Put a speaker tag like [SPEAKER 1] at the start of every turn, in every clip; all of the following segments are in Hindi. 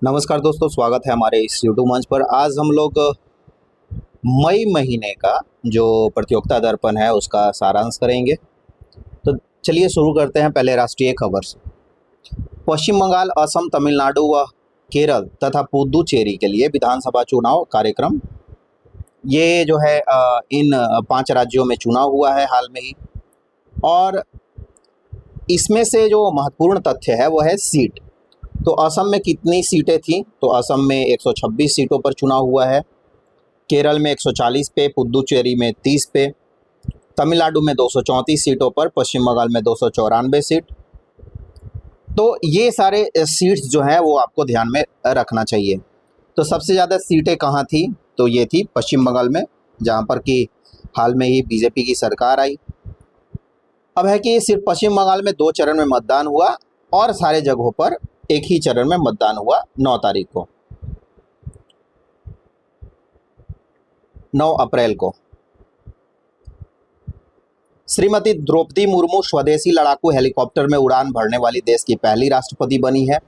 [SPEAKER 1] नमस्कार दोस्तों, स्वागत है हमारे इस यूट्यूब मंच पर। आज हम लोग मई महीने का जो प्रतियोगिता दर्पण है उसका सारांश करेंगे। तो चलिए शुरू करते हैं पहले राष्ट्रीय खबर से। पश्चिम बंगाल, असम, तमिलनाडु व केरल तथा पुदुचेरी के लिए विधानसभा चुनाव कार्यक्रम ये जो है इन 5 राज्यों में चुनाव हुआ है हाल में ही। और इसमें से जो महत्वपूर्ण तथ्य है वो है सीट। तो असम में कितनी सीटें थीं? तो असम में 126 सीटों पर चुनाव हुआ है, केरल में 140 पे, पुदुचेरी में 30 पे, तमिलनाडु में 234 सीटों पर, पश्चिम बंगाल में 294 सीट। तो ये सारे सीट्स जो हैं वो आपको ध्यान में रखना चाहिए। तो सबसे ज़्यादा सीटें कहाँ थी? तो ये थी पश्चिम बंगाल में, जहाँ पर कि हाल में ही बीजेपी की सरकार आई। अब है कि सिर्फ पश्चिम बंगाल में 2 चरण में मतदान हुआ और सारे जगहों पर एक ही चरण में मतदान हुआ 9 तारीख को, 9 अप्रैल को। श्रीमती द्रौपदी मुर्मू स्वदेशी लड़ाकू हेलीकॉप्टर में उड़ान भरने वाली देश की पहली राष्ट्रपति बनी है।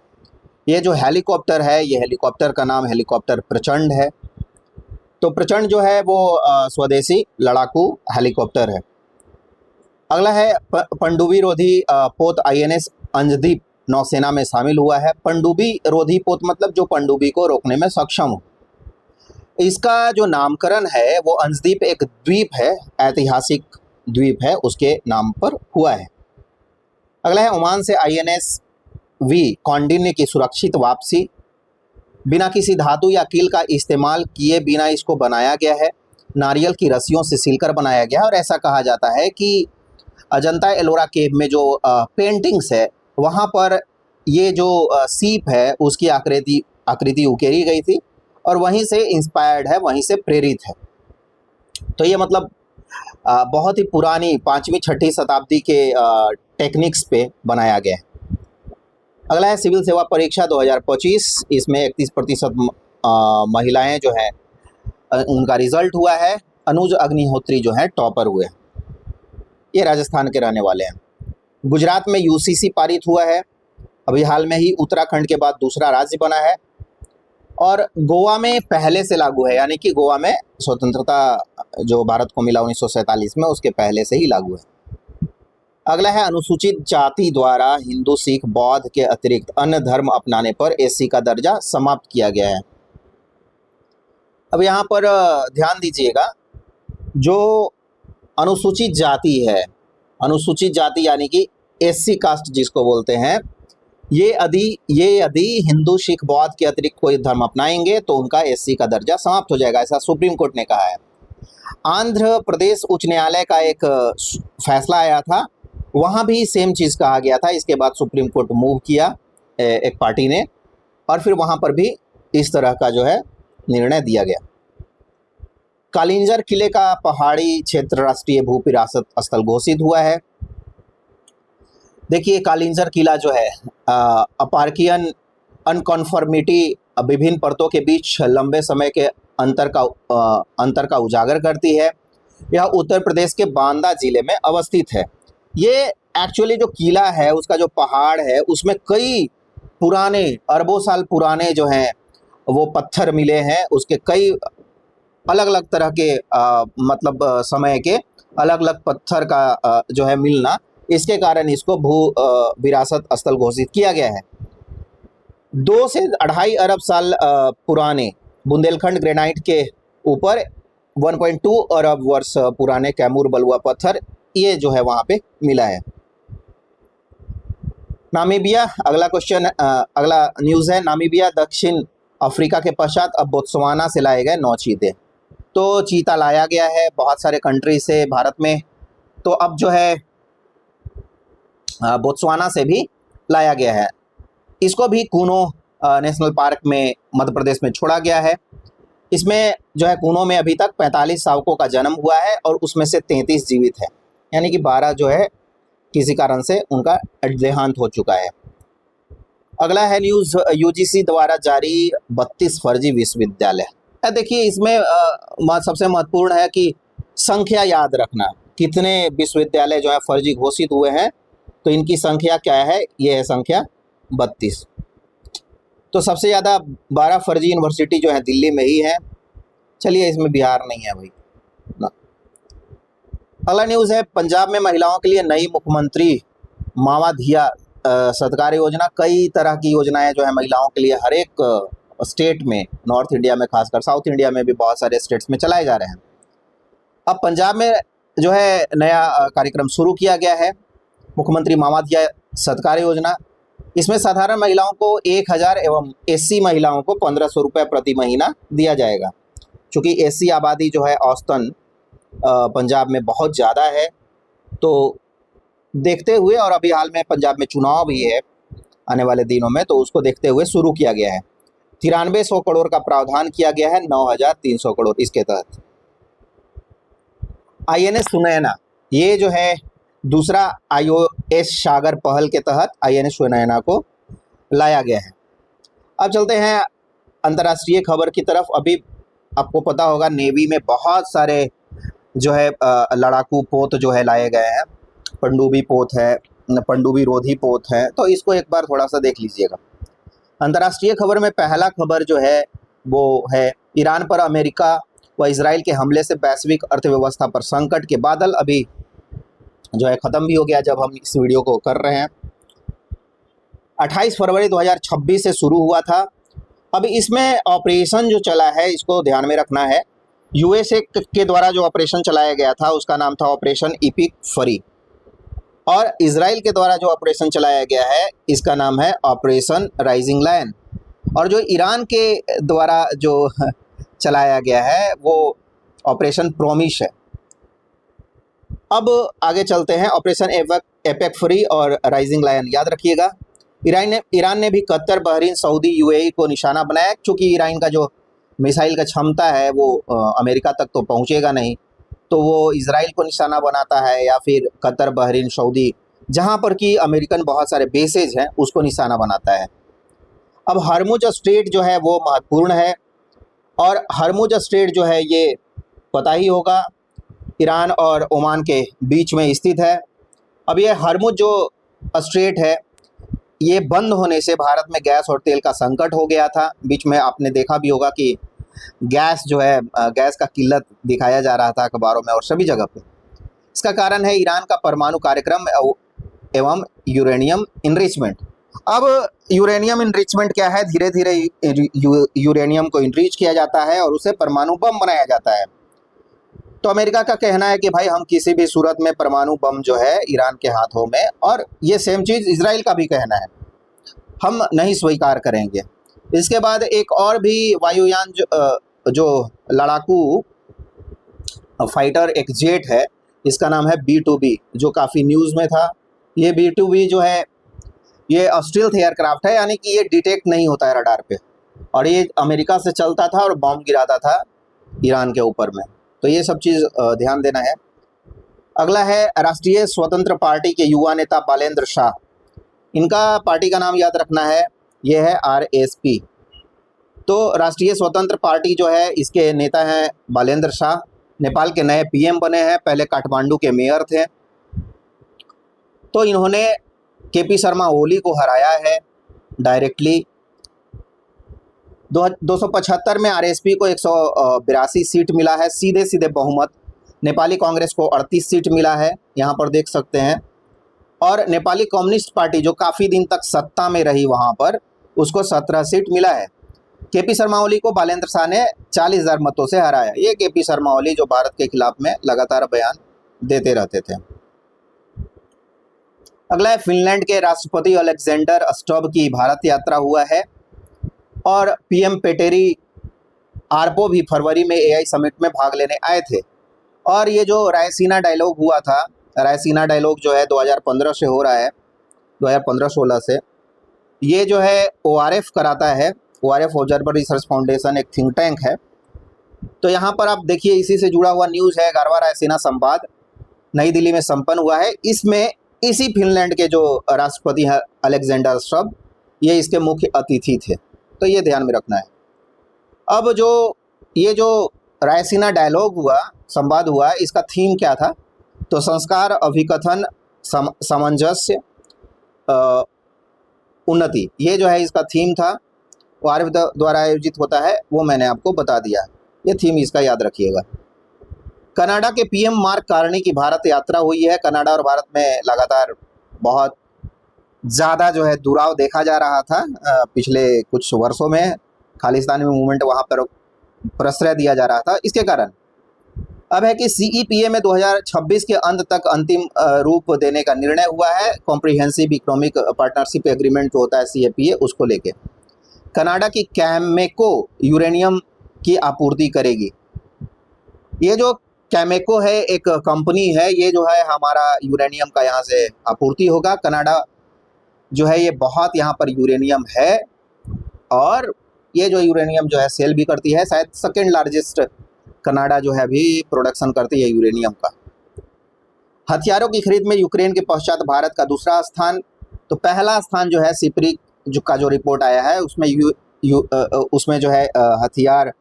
[SPEAKER 1] ये जो हेलीकॉप्टर है, ये हेलीकॉप्टर का नाम हेलीकॉप्टर प्रचंड है। तो प्रचंड जो है वो स्वदेशी लड़ाकू हेलीकॉप्टर है। अगला है पनडुब्बी रोधी पोत INS अंजदीप नौसेना में शामिल हुआ है। पनडुब्बी रोधी पोत मतलब जो पनडुब्बी को रोकने में सक्षम हो। इसका जो नामकरण है वो अंजदीप एक द्वीप है, ऐतिहासिक द्वीप है, उसके नाम पर हुआ है। अगला है ओमान से INS V कौंडिन्य की सुरक्षित वापसी। बिना किसी धातु या कील का इस्तेमाल किए बिना इसको बनाया गया है। नारियल की रस्सियों से सिलकर बनाया गया है। और ऐसा कहा जाता है कि अजंता एलोरा केव में जो पेंटिंग्स है वहाँ पर ये जो सीप है उसकी आकृति उकेरी गई थी और वहीं से इंस्पायर्ड है, वहीं से प्रेरित है। तो ये मतलब बहुत ही पुरानी 5वीं-6वीं शताब्दी के टेक्निक्स पे बनाया गया है। अगला है सिविल सेवा परीक्षा 2025। इसमें 31% महिलाएं जो हैं उनका रिजल्ट हुआ है। अनुज अग्निहोत्री जो है टॉपर हुए हैं। ये राजस्थान के रहने वाले हैं। गुजरात में UCC पारित हुआ है, अभी हाल में ही उत्तराखंड के बाद दूसरा राज्य बना है। और गोवा में पहले से लागू है, यानी कि गोवा में स्वतंत्रता जो भारत को मिला 1947 में, उसके पहले से ही लागू है। अगला है अनुसूचित जाति द्वारा हिंदू, सिख, बौद्ध के अतिरिक्त अन्य धर्म अपनाने पर SC का दर्जा समाप्त किया गया है। अब यहाँ पर ध्यान दीजिएगा, जो अनुसूचित जाति है, अनुसूचित जाति यानी कि SC कास्ट जिसको बोलते हैं, ये यदि हिंदू, सिख, बौद्ध के अतिरिक्त कोई धर्म अपनाएंगे तो उनका SC का दर्जा समाप्त हो जाएगा, ऐसा सुप्रीम कोर्ट ने कहा है। आंध्र प्रदेश उच्च न्यायालय का एक फैसला आया था, वहाँ भी सेम चीज़ कहा गया था। इसके बाद सुप्रीम कोर्ट मूव किया एक पार्टी ने, और फिर वहाँ पर भी इस तरह का जो है निर्णय दिया गया। कालिंजर किले का पहाड़ी क्षेत्र राष्ट्रीय भू विरासत स्थल घोषित हुआ है। देखिए, कालिंजर किला जो है अपार्कियन अनकॉन्फर्मिटी, विभिन्न परतों के बीच लंबे समय के अंतर का उजागर करती है। यह उत्तर प्रदेश के बांदा जिले में अवस्थित है। ये एक्चुअली जो किला है, उसका जो पहाड़ है, उसमें कई पुराने, अरबों साल पुराने जो हैं वो पत्थर मिले हैं। उसके कई अलग अलग तरह के मतलब समय के अलग अलग पत्थर का जो है मिलना, इसके कारण इसको भू विरासत स्थल घोषित किया गया है। 2 से 2.5 अरब साल पुराने बुंदेलखंड ग्रेनाइट के ऊपर 1.2 अरब वर्ष पुराने कैमूर बलुआ पत्थर, ये जो है वहाँ पे मिला है। नामीबिया, अगला क्वेश्चन, अगला न्यूज़ है। नामीबिया दक्षिण अफ्रीका के पश्चात अब बोत्सवाना से लाए गए 9 चीते। तो चीता लाया गया है बहुत सारे कंट्री से भारत में, तो अब जो है बोत्सवाना से भी लाया गया है। इसको भी कूनो नेशनल पार्क में मध्य प्रदेश में छोड़ा गया है। इसमें जो है कूनो में अभी तक 45 शावकों का जन्म हुआ है और उसमें से 33 जीवित है, यानी कि 12 जो है किसी कारण से उनका देहांत हो चुका है। अगला है न्यूज़, UGC द्वारा जारी 32 फर्जी विश्वविद्यालय। देखिए, इसमें सबसे महत्वपूर्ण है कि संख्या याद रखना, कितने विश्वविद्यालय जो है फर्जी घोषित हुए हैं। तो इनकी संख्या क्या है? ये है संख्या 32। तो सबसे ज़्यादा 12 फर्जी यूनिवर्सिटी जो है दिल्ली में ही है। चलिए, इसमें बिहार नहीं है भाई ना। अगला न्यूज़ है, पंजाब में महिलाओं के लिए नई मुख्यमंत्री मावाधिया सत्कार योजना। कई तरह की योजनाएं जो है महिलाओं के लिए हर एक स्टेट में, नॉर्थ इंडिया में, खासकर साउथ इंडिया में भी बहुत सारे स्टेट्स में चलाए जा रहे हैं। अब पंजाब में जो है नया कार्यक्रम शुरू किया गया है, मुख्यमंत्री मावाधिया सत्कार योजना। इसमें साधारण महिलाओं को 1000 एवं एससी महिलाओं को 1500 रुपये प्रति महीना दिया जाएगा। चूँकि एससी आबादी जो है औसतन पंजाब में बहुत ज़्यादा है, तो देखते हुए, और अभी हाल में पंजाब में चुनाव भी है आने वाले दिनों में, तो उसको देखते हुए शुरू किया गया है। 9300 करोड़ का प्रावधान किया गया है 9300 करोड़ इसके तहत। INS सुनैना, ये जो है दूसरा IOS सागर पहल के तहत INS सुनैना को लाया गया है। अब चलते हैं अंतर्राष्ट्रीय खबर की तरफ। अभी आपको पता होगा नेवी में बहुत सारे जो है लड़ाकू पोत जो है लाए गए हैं। पनडुब्बी पोत है, पनडुब्बी रोधी पोत है, तो इसको एक बार थोड़ा सा देख लीजिएगा। अंतर्राष्ट्रीय खबर में पहला खबर जो है वो है, ईरान पर अमेरिका व इजराइल के हमले से वैश्विक अर्थव्यवस्था पर संकट के बादल अभी जो है ख़त्म भी हो गया जब हम इस वीडियो को कर रहे हैं। 28 फरवरी 2026 से शुरू हुआ था। अब इसमें ऑपरेशन जो चला है इसको ध्यान में रखना है। USA के द्वारा जो ऑपरेशन चलाया गया था उसका नाम था ऑपरेशन इपिक फरी, और इजराइल के द्वारा जो ऑपरेशन चलाया गया है इसका नाम है ऑपरेशन राइजिंग लायन, और जो ईरान के द्वारा जो चलाया गया है वो ऑपरेशन प्रोमिस है। अब आगे चलते हैं, ऑपरेशन एपेक फ्री और राइजिंग लायन याद रखिएगा। ईरान ने भी कतर, बहरीन, सऊदी, UAE को निशाना बनाया, क्योंकि ईरान का जो मिसाइल का क्षमता है वो अमेरिका तक तो पहुंचेगा नहीं, तो वो इजराइल को निशाना बनाता है, या फिर कतर, बहरीन, सऊदी, जहां पर कि अमेरिकन बहुत सारे बेसेज हैं उसको निशाना बनाता है। अब हरमुज स्ट्रेट जो है वो महत्वपूर्ण है, और हरमुज स्ट्रेट जो है ये पता ही होगा ईरान और ओमान के बीच में स्थित है। अब ये हरमुज जो स्ट्रेट है ये बंद होने से भारत में गैस और तेल का संकट हो गया था। बीच में आपने देखा भी होगा कि गैस जो है, गैस का किल्लत दिखाया जा रहा था अखबारों में और सभी जगह पे। इसका कारण है ईरान का परमाणु कार्यक्रम एवं यूरेनियम इनरिचमेंट। अब यूरेनियम इनरिचमेंट क्या है? धीरे धीरे यूरेनियम को इनरिच किया जाता है और उसे परमाणु बम बनाया जाता है। तो अमेरिका का कहना है कि भाई हम किसी भी सूरत में परमाणु बम जो है ईरान के हाथों में, और ये सेम चीज़ इजराइल का भी कहना है, हम नहीं स्वीकार करेंगे। इसके बाद एक और भी वायुयान जो लड़ाकू फाइटर एक जेट है, इसका नाम है B-2B, जो काफ़ी न्यूज़ में था। ये B-2B जो है ये स्टील्थ एयरक्राफ्ट है, यानी कि ये डिटेक्ट नहीं होता है रडार पे, और ये अमेरिका से चलता था और बम गिराता था ईरान के ऊपर में। तो ये सब चीज़ ध्यान देना है। अगला है राष्ट्रीय स्वतंत्र पार्टी के युवा नेता बालेंद्र शाह। इनका पार्टी का नाम याद रखना है, ये है RSP। तो राष्ट्रीय स्वतंत्र पार्टी जो है इसके नेता हैं बालेंद्र शाह, नेपाल के नए PM बने हैं, पहले काठमांडू के मेयर थे। तो इन्होंने KP शर्मा ओली को हराया है डायरेक्टली। 275 में RSP को 182 सीट मिला है, सीधे सीधे बहुमत। नेपाली कांग्रेस को 38 सीट मिला है, यहाँ पर देख सकते हैं। और नेपाली कम्युनिस्ट पार्टी जो काफ़ी दिन तक सत्ता में रही वहाँ पर, उसको 17 सीट मिला है। KP शर्मा ओली को बालेंद्र शाह ने 40,000 मतों से हराया। ये KP शर्मा ओली जो भारत के खिलाफ में लगातार बयान देते रहते थे। अगला है, फिनलैंड के राष्ट्रपति अलेक्जेंडर स्टब की भारत यात्रा हुआ है, और PM पेटेरी आर्पो भी फरवरी में AI समिट में भाग लेने आए थे। और ये जो रायसीना डायलॉग हुआ था, रायसीना डायलॉग जो है 2015 से हो रहा है, 2015-16 से, ये जो है ORF कराता है। ORF ऑब्जर्वर रिसर्च फाउंडेशन एक थिंक टैंक है। तो यहाँ पर आप देखिए, इसी से जुड़ा हुआ न्यूज़ है। 11वां रायसीना संवाद नई दिल्ली में संपन्न हुआ है। इसमें इसी फिनलैंड के जो राष्ट्रपति हैं अलेक्जेंडर स्टब, ये इसके मुख्य अतिथि थे। तो ये ध्यान में रखना है। अब ये जो रायसीना डायलॉग हुआ, संवाद हुआ, इसका थीम क्या था? तो संस्कार, अभिकथन, सामंजस्य, उन्नति, ये जो है इसका थीम था। वो आरएफ द्वारा आयोजित होता है, वो मैंने आपको बता दिया। ये थीम इसका याद रखिएगा। कनाडा के पीएम मार्क कार्नी की भारत यात्रा हुई है। कनाडा और भारत में लगातार बहुत ज़्यादा जो है दुराव देखा जा रहा था पिछले कुछ वर्षों में। खालिस्तानी मूवमेंट वहाँ पर प्रश्रय दिया जा रहा था। इसके कारण अब है कि सीईपीए में 2026 के अंत तक अंतिम रूप देने का निर्णय हुआ है। कॉम्प्रिहेंसिव इकोनॉमिक पार्टनरशिप एग्रीमेंट जो होता है सीईपीए, उसको लेके कनाडा की कैमेको यूरेनियम की आपूर्ति करेगी। ये जो कैमेको है एक कंपनी है, ये जो है हमारा यूरेनियम का यहाँ से आपूर्ति होगा। कनाडा जो है ये बहुत यहाँ पर यूरेनियम है और ये जो यूरेनियम जो है सेल भी करती है। शायद सेकेंड लार्जेस्ट कनाडा जो है अभी प्रोडक्शन करती है यूरेनियम का। हथियारों की खरीद में यूक्रेन के पश्चात भारत का दूसरा स्थान। तो पहला स्थान जो है सिपरी का जो रिपोर्ट आया है उसमें उसमें जो है हथियार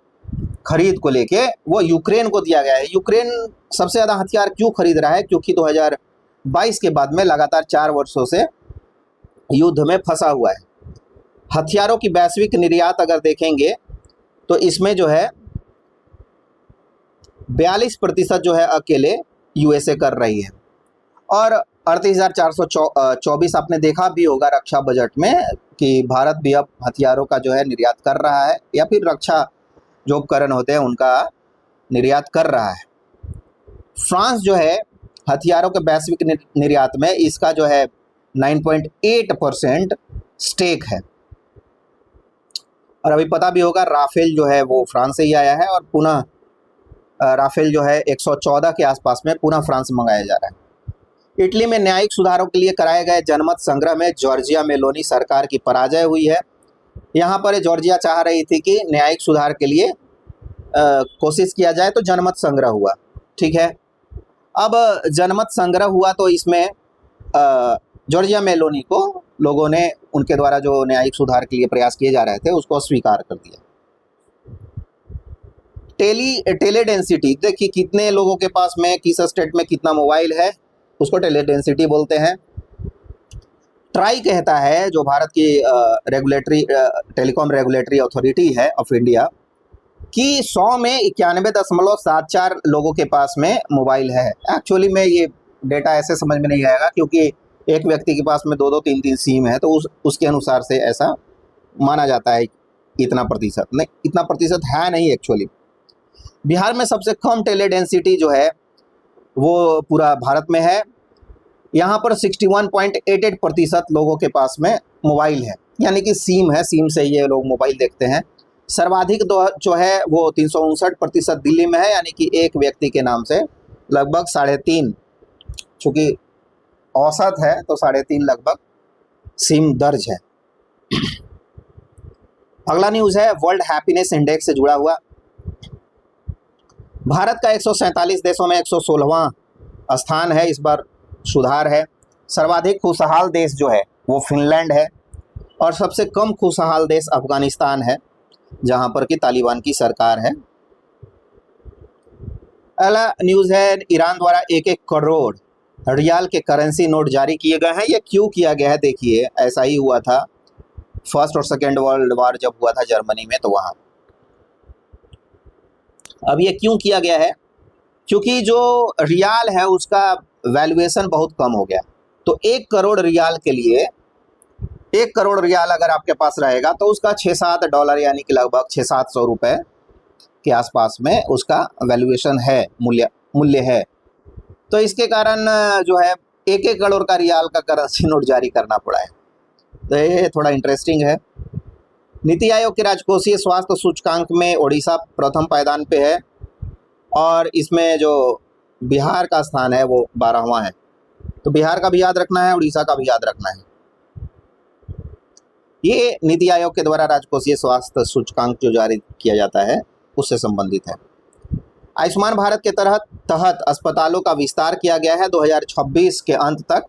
[SPEAKER 1] खरीद को लेके वो यूक्रेन को दिया गया है। यूक्रेन सबसे ज़्यादा हथियार क्यों खरीद रहा है? क्योंकि 2022 के बाद में लगातार 4 वर्षों से युद्ध में फंसा हुआ है। हथियारों की वैश्विक निर्यात अगर देखेंगे तो इसमें जो है 42% जो है अकेले यूएसए कर रही है और 38,424 आपने देखा भी होगा रक्षा बजट में कि भारत भी अब हथियारों का जो है निर्यात कर रहा है या फिर रक्षा जो उपकरण होते हैं उनका निर्यात कर रहा है। फ्रांस जो है हथियारों के वैश्विक निर्यात में इसका जो है 9.8% स्टेक है और अभी पता भी होगा राफेल जो है वो फ्रांस से ही आया है और पुनः राफेल जो है 114 के आसपास में पुनः फ्रांस मंगाया जा रहा है। इटली में न्यायिक सुधारों के लिए कराए गए जनमत संग्रह में जॉर्जिया मेलोनी सरकार की पराजय हुई है। यहाँ पर जॉर्जिया चाह रही थी कि न्यायिक सुधार के लिए कोशिश किया जाए तो जनमत संग्रह हुआ, ठीक है। अब जनमत संग्रह हुआ तो इसमें जॉर्जिया मेलोनी को लोगों ने उनके द्वारा जो न्यायिक सुधार के लिए प्रयास किए जा रहे थे उसको स्वीकार कर दिया। टेले डेंसिटी, देखिए कितने लोगों के पास में किस स्टेट में कितना मोबाइल है उसको टेले डेंसिटी बोलते हैं। ट्राई कहता है जो भारत की रेगुलेटरी टेलीकॉम रेगुलेटरी अथॉरिटी है ऑफ इंडिया कि 100 में 91.74 लोगों के पास में मोबाइल है। एक्चुअली में ये डेटा ऐसे समझ में नहीं आएगा क्योंकि एक व्यक्ति के पास में 2-2 3-3 सिम है तो उसके अनुसार से ऐसा माना जाता है इतना प्रतिशत। नहीं, इतना प्रतिशत है नहीं एक्चुअली। बिहार में सबसे कम टेले डेंसिटी जो है वो पूरा भारत में है। यहाँ पर 61.88% लोगों के पास में मोबाइल है, यानी कि सिम है, सिम से ये लोग मोबाइल देखते हैं। सर्वाधिक जो है वो 359% दिल्ली में है, यानी कि एक व्यक्ति के नाम से लगभग 3.5, चूँकि औसत है तो 3.5 लगभग सिम दर्ज है। अगला न्यूज़ है वर्ल्ड हैप्पीनेस इंडेक्स से जुड़ा हुआ। भारत का 147 देशों में 116वां स्थान है, इस बार सुधार है। सर्वाधिक खुशहाल देश जो है वो फिनलैंड है और सबसे कम खुशहाल देश अफगानिस्तान है जहां पर कि तालिबान की सरकार है। अगला न्यूज़ है ईरान द्वारा 1-1 करोड़ रियाल के करेंसी नोट जारी किए गए हैं। ये क्यों किया गया है? देखिए ऐसा ही हुआ था फर्स्ट और सेकेंड वर्ल्ड वार जब हुआ था जर्मनी में, तो वहाँ अब ये क्यों किया गया है? क्योंकि जो रियाल है उसका वैल्यूएशन बहुत कम हो गया। तो 1 करोड़ रियाल के लिए 1 करोड़ रियाल अगर आपके पास रहेगा तो उसका $6-7 यानी कि लगभग 600-700 रुपये के आसपास में उसका वैल्यूएशन है, मूल्य है। तो इसके कारण जो है 1-1 करोड़ का रियाल का करेंसी नोट जारी करना पड़ा है। तो ये थोड़ा इंटरेस्टिंग है। नीति आयोग के राजकोषीय स्वास्थ्य सूचकांक में ओडिशा प्रथम पायदान पे है और इसमें जो बिहार का स्थान है वो 12वां है। तो बिहार का भी याद रखना है, उड़ीसा का भी याद रखना है। ये नीति आयोग के द्वारा राजकोषीय स्वास्थ्य सूचकांक जो जारी किया जाता है उससे संबंधित है। आयुष्मान भारत के तहत अस्पतालों का विस्तार किया गया है। 2026 के अंत तक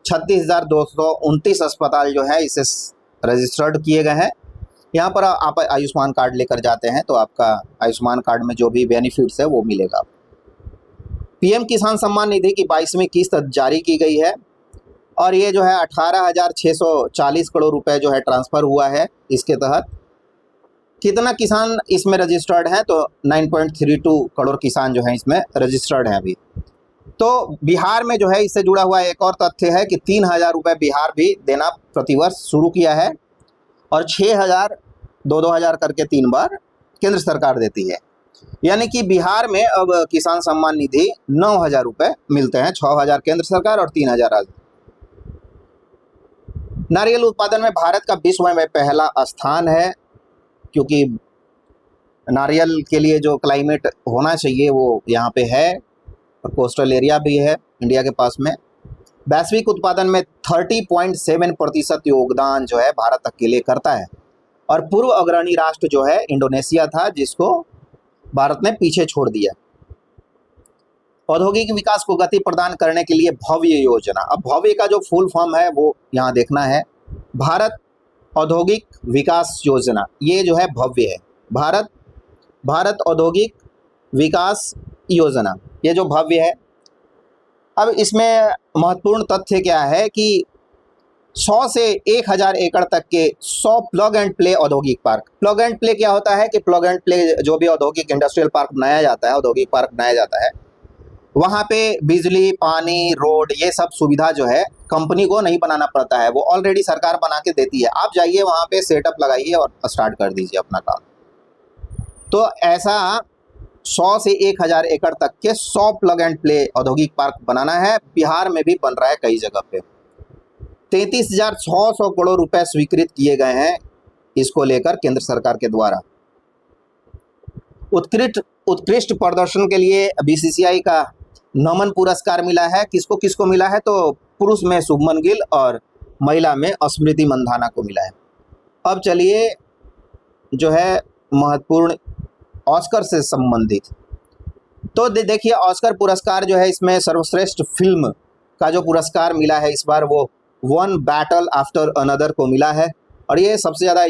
[SPEAKER 1] 36,229 अस्पताल जो है इसे रजिस्टर्ड किए गए हैं। यहाँ पर आप आयुष्मान कार्ड लेकर जाते हैं तो आपका आयुष्मान कार्ड में जो भी बेनिफिट्स है वो मिलेगा। पीएम किसान सम्मान निधि की 22वीं किस्त जारी की गई है और ये जो है 18,640 करोड़ रुपए जो है ट्रांसफ़र हुआ है इसके तहत। कितना किसान इसमें रजिस्टर्ड हैं, तो 9.32 करोड़ किसान जो हैं इसमें रजिस्टर्ड हैं अभी। तो बिहार में जो है इससे जुड़ा हुआ एक और तथ्य है कि 3,000 रुपये बिहार भी देना प्रतिवर्ष शुरू किया है और 6,000 2,000 करके 3 बार केंद्र सरकार देती है। यानी कि बिहार में अब किसान सम्मान निधि 9,000 रुपये मिलते हैं, 6,000 केंद्र सरकार और 3,000 राज्य। नारियल उत्पादन में भारत का विश्व में पहला स्थान है, क्योंकि नारियल के लिए जो क्लाइमेट होना चाहिए वो यहाँ पे है और कोस्टल एरिया भी है इंडिया के पास में। वैश्विक उत्पादन में 30.7% योगदान जो है भारत अकेले करता है और पूर्व अग्रणी राष्ट्र जो है इंडोनेशिया था, जिसको भारत ने पीछे छोड़ दिया। औद्योगिक विकास को गति प्रदान करने के लिए भव्य योजना। अब भव्य का जो फुल फॉर्म है वो यहाँ देखना है, भारत औद्योगिक विकास योजना, ये जो है भव्य है। भारत औद्योगिक विकास योजना, ये जो भव्य है। अब इसमें महत्वपूर्ण तथ्य क्या है कि 100 से 1,000 एकड़ तक के 100 प्लग एंड प्ले औद्योगिक पार्क। प्लग एंड प्ले क्या होता है कि प्लग एंड प्ले जो भी औद्योगिक इंडस्ट्रियल पार्क बनाया जाता है, औद्योगिक पार्क बनाया जाता है, वहाँ पे बिजली, पानी, रोड, ये सब सुविधा जो है कंपनी को नहीं बनाना पड़ता है, वो ऑलरेडी सरकार बना के देती है। आप जाइए वहाँ पे सेटअप लगाइए और स्टार्ट कर दीजिए अपना काम। तो ऐसा 100 से 1,000 एकड़ तक के 100 प्लग एंड प्ले औद्योगिक पार्क बनाना है। बिहार में भी बन रहा है कई जगह पे। 33,600 करोड़ रुपए स्वीकृत किए गए हैं इसको लेकर केंद्र सरकार के द्वारा। उत्कृष्ट प्रदर्शन के लिए बीसीसीआई का नमन पुरस्कार मिला है। किसको किसको मिला है? तो पुरुष में शुभमन गिल और महिला में स्मृति मंधाना को मिला है। अब चलिए जो है महत्वपूर्ण ऑस्कर से संबंधित, तो देखिए ऑस्कर पुरस्कार जो है इसमें सर्वश्रेष्ठ फिल्म का जो पुरस्कार मिला है इस बार वो वन बैटल आफ्टर अनदर को मिला है और ये सबसे ज़्यादा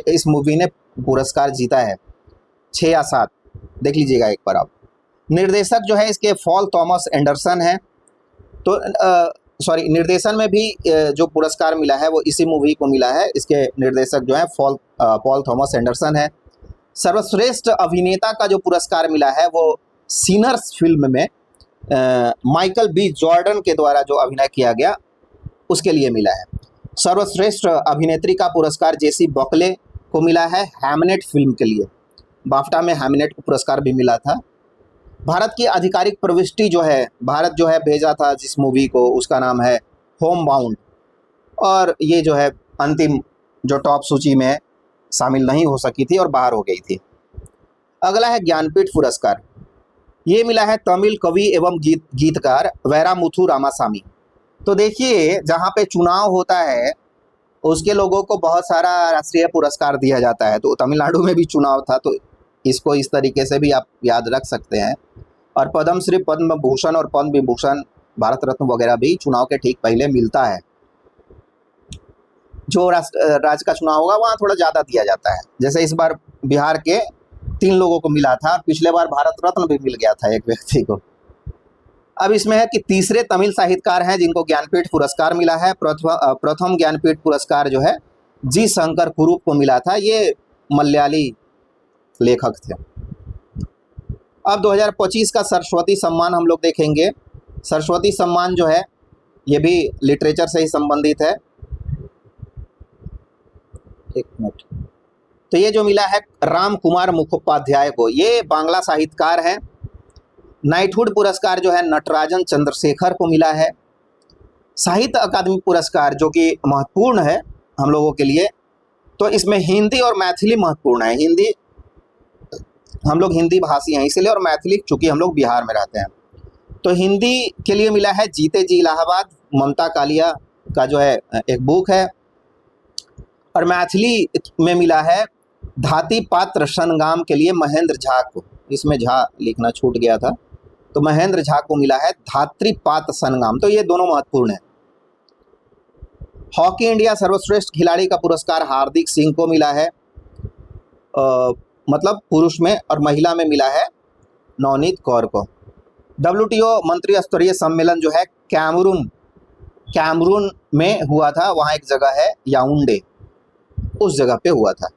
[SPEAKER 1] इस मूवी ने पुरस्कार जीता है, 6 या 7, देख लीजिएगा एक बार आप। निर्देशक जो है इसके पॉल थॉमस एंडरसन है। तो निर्देशन में भी जो पुरस्कार मिला है वो इसी मूवी को मिला है। इसके निर्देशक जो है पॉल थॉमस एंडरसन है। सर्वश्रेष्ठ अभिनेता का जो पुरस्कार मिला है वो सिनर्स फिल्म में माइकल बी जॉर्डन के द्वारा जो अभिनय किया गया उसके लिए मिला है। सर्वश्रेष्ठ अभिनेत्री का पुरस्कार जेसी बकले को मिला है हैमनेट फिल्म के लिए। बाफ्टा में हैमनेट को पुरस्कार भी मिला था। भारत की आधिकारिक प्रविष्टि जो है, भारत जो है भेजा था जिस मूवी को, उसका नाम है होम बाउंड, और ये जो है अंतिम जो टॉप सूची में शामिल नहीं हो सकी थी और बाहर हो गई थी। अगला है ज्ञानपीठ पुरस्कार। ये मिला है तमिल कवि एवं गीतकार वैरामुथु रामासामी। तो देखिए जहाँ पे चुनाव होता है उसके लोगों को बहुत सारा राष्ट्रीय पुरस्कार दिया जाता है। तो तमिलनाडु में भी चुनाव था, तो इसको इस तरीके से भी आप याद रख सकते हैं। और पद्मश्री, पद्म भूषण और पद्म विभूषण, भारत रत्न वगैरह भी चुनाव के ठीक पहले मिलता है। जो राज्य का चुनाव होगा वहाँ थोड़ा ज़्यादा दिया जाता है। जैसे इस बार बिहार के 3 लोगों को मिला था, पिछले बार भारत रत्न भी मिल गया था एक व्यक्ति को। अब इसमें है कि तीसरे तमिल साहित्यकार हैं जिनको ज्ञानपीठ पुरस्कार मिला है। प्रथम ज्ञानपीठ पुरस्कार जो है जी शंकर कुरूप को मिला था, ये मलयाली लेखक थे। अब 2025 का सरस्वती सम्मान हम लोग देखेंगे। सरस्वती सम्मान जो है ये भी लिटरेचर से ही संबंधित है। एक मिनट। तो ये जो मिला है राम कुमार मुखोपाध्याय को, ये बांग्ला साहित्यकार हैं। नाइटहुड पुरस्कार जो है नटराजन चंद्रशेखर को मिला है। साहित्य अकादमी पुरस्कार जो कि महत्वपूर्ण है हम लोगों के लिए, तो इसमें हिंदी और मैथिली महत्वपूर्ण है। हिंदी, हम लोग हिंदी भाषी हैं इसलिए, और मैथिली चूँकि हम लोग बिहार में रहते हैं। तो हिंदी के लिए मिला है जीते जी इलाहाबाद, ममता कालिया का जो है एक बुक है। और मैथिली में मिला है धाती पात्र संगाम के लिए महेंद्र झा को, इसमें झा लिखना छूट गया था, तो महेंद्र झा को मिला है धात्री पात्र संगाम। तो ये दोनों महत्वपूर्ण है। हॉकी इंडिया सर्वश्रेष्ठ खिलाड़ी का पुरस्कार हार्दिक सिंह को मिला है, मतलब पुरुष में, और महिला में मिला है नवनीत कौर को। WTO मंत्री स्तरीय सम्मेलन जो है कैमरून में हुआ था, वहाँ एक जगह है याउंडे, उस जगह पे हुआ था।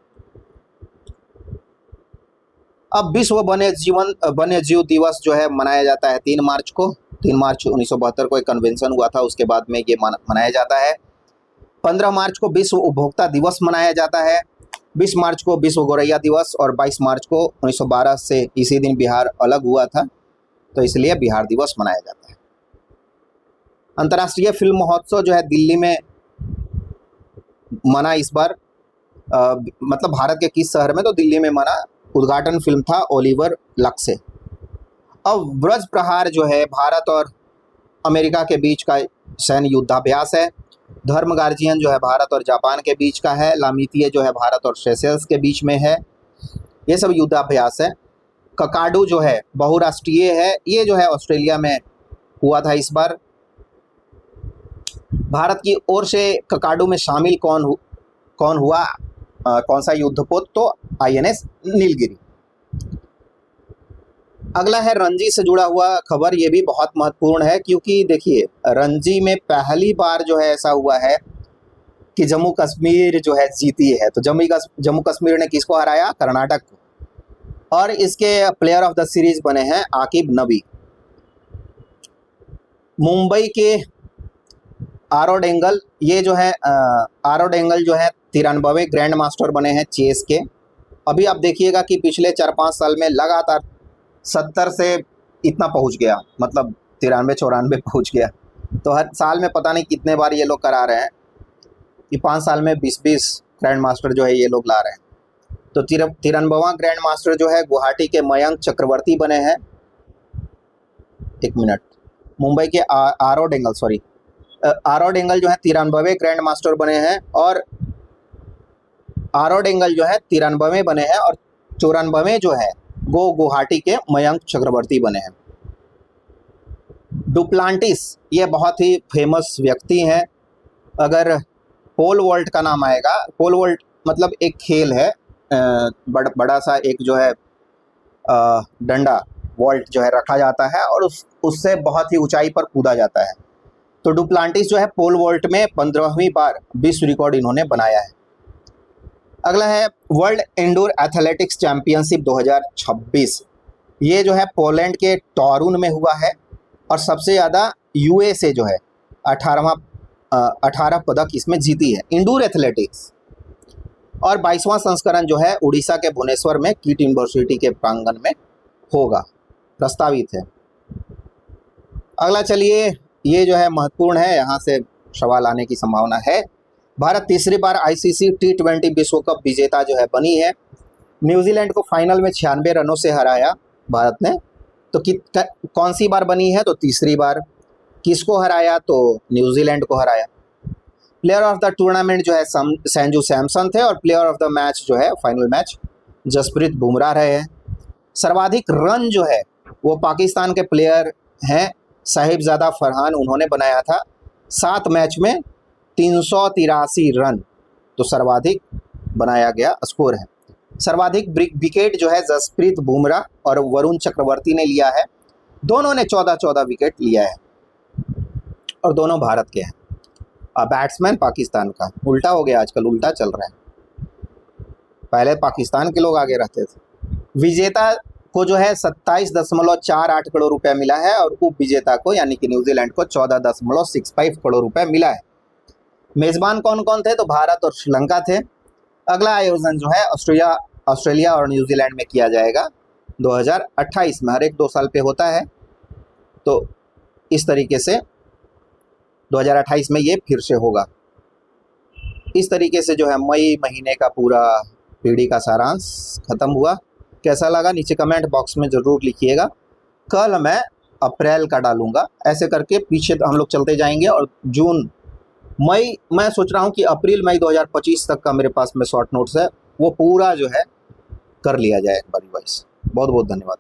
[SPEAKER 1] अब विश्व वन्य जीव दिवस जो है मनाया जाता है 3 मार्च को। 3 मार्च 1972 को एक कन्वेंशन हुआ था, उसके बाद में ये मनाया जाता है। 15 मार्च को विश्व उपभोक्ता दिवस मनाया जाता है। 20 मार्च को विश्व गौरैया दिवस और 22 मार्च को 1912 से इसी दिन बिहार अलग हुआ था, तो इसलिए बिहार दिवस मनाया जाता है। अंतर्राष्ट्रीय फिल्म महोत्सव जो है दिल्ली में मना इस बार, मतलब भारत के किस शहर में, तो दिल्ली में मना। उद्घाटन फिल्म था ओलिवर लक से। अब ब्रज प्रहार जो है भारत और अमेरिका के बीच का सैन्य युद्धाभ्यास है। धर्म गार्जियन जो है भारत और जापान के बीच का है। लामितिये जो है भारत और सेशेल्स के बीच में है। ये सब युद्धाभ्यास है। ककाडू जो है बहुराष्ट्रीय है, ये जो है ऑस्ट्रेलिया में हुआ था इस बार। भारत की ओर से ककाडू में शामिल कौन हुआ, कौन सा युद्धपोत, तो INS नीलगिरी। अगला है रणजी से जुड़ा हुआ खबर। ये भी बहुत महत्वपूर्ण है, क्योंकि देखिए रणजी में पहली बार जो है ऐसा हुआ है कि जम्मू कश्मीर जो है जीती है। तो जम्मू कश्मीर ने किसको हराया, कर्नाटक को, और इसके प्लेयर ऑफ द सीरीज बने हैं आकिब नबी। मुंबई के आरो डेंगल, ये जो है आरो डेंगल जो है 93वें ग्रैंड मास्टर बने हैं चेस के। अभी आप देखिएगा कि पिछले 4-5 साल में लगातार 70 से इतना पहुंच गया, मतलब 93-94 पहुंच गया। तो हर साल में पता नहीं कितने बार ये लोग करा रहे हैं कि 5 साल में 20-20 ग्रैंड मास्टर जो है ये लोग ला रहे हैं। तो 93वां ग्रैंड मास्टर जो है गुवाहाटी के मयंक चक्रवर्ती बने हैं। एक मिनट, मुंबई के आरो डेंगल जो है 93वें ग्रैंड मास्टर बने हैं, और आरो डेंगल जो है 93वें बने हैं, और 94वें जो है वो गुवाहाटी के मयंक चक्रवर्ती बने हैं। डुप्लांटिस ये बहुत ही फेमस व्यक्ति हैं। अगर पोल वॉल्ट का नाम आएगा, पोल वॉल्ट मतलब एक खेल है, बड़ा सा एक जो है डंडा वॉल्ट जो है रखा जाता है और उससे बहुत ही ऊंचाई पर कूदा जाता है। तो डुप्लांटिस जो है पोल वॉल्ट में 15वीं बार विश्व रिकॉर्ड इन्होंने बनाया है। अगला है वर्ल्ड इंडोर एथलेटिक्स चैंपियनशिप 2026। ये जो है पोलैंड के टोरुन में हुआ है, और सबसे ज़्यादा USA जो है 18 पदक इसमें जीती है इंडोर एथलेटिक्स। और 22वां संस्करण जो है उड़ीसा के भुवनेश्वर में किट यूनिवर्सिटी के प्रांगण में होगा, प्रस्तावित है। अगला चलिए, ये जो है महत्वपूर्ण है, यहाँ से सवाल आने की संभावना है। भारत तीसरी बार ICC T20 विश्व कप विजेता जो है बनी है। न्यूजीलैंड को फाइनल में 96 रनों से हराया भारत ने। तो कौन सी बार बनी है, तो तीसरी बार। किसको हराया, तो न्यूजीलैंड को हराया। प्लेयर ऑफ द टूर्नामेंट जो है संजू सैमसन थे, और प्लेयर ऑफ द मैच जो है फाइनल मैच जसप्रीत बुमराह रहे हैं। सर्वाधिक रन जो है वो पाकिस्तान के प्लेयर हैं साहिबजादा फरहान, उन्होंने बनाया था 7 मैच में 383 रन, तो सर्वाधिक बनाया गया स्कोर है। सर्वाधिक विकेट जो है जसप्रीत बुमराह और वरुण चक्रवर्ती ने लिया है। दोनों ने 14-14 विकेट लिया है, और दोनों भारत के हैं। बैट्समैन पाकिस्तान का, उल्टा हो गया आजकल, उल्टा चल रहा है, पहले पाकिस्तान के लोग आगे रहते थे। विजेता को जो है 27.48 करोड़ रुपया मिला है, और उप विजेता को यानी कि न्यूजीलैंड को 14.65 करोड़ रुपया मिला है। मेज़बान कौन कौन थे, तो भारत और श्रीलंका थे। अगला आयोजन जो है ऑस्ट्रेलिया और न्यूजीलैंड में किया जाएगा 2028 में, हर एक 2 साल पे होता है। तो इस तरीके से 2028 में ये फिर से होगा। इस तरीके से जो है मई महीने का पूरा पीढ़ी का सारांश खत्म हुआ। कैसा लगा नीचे कमेंट बॉक्स में ज़रूर लिखिएगा। कल मैं अप्रैल का डालूंगा, ऐसे करके पीछे हम लोग चलते जाएंगे, और जून मई, मैं सोच रहा हूँ कि अप्रैल मई 2025 तक का मेरे पास में शॉर्ट नोट्स है, वो पूरा जो है कर लिया जाए एक बार रिवाइज। बहुत बहुत धन्यवाद।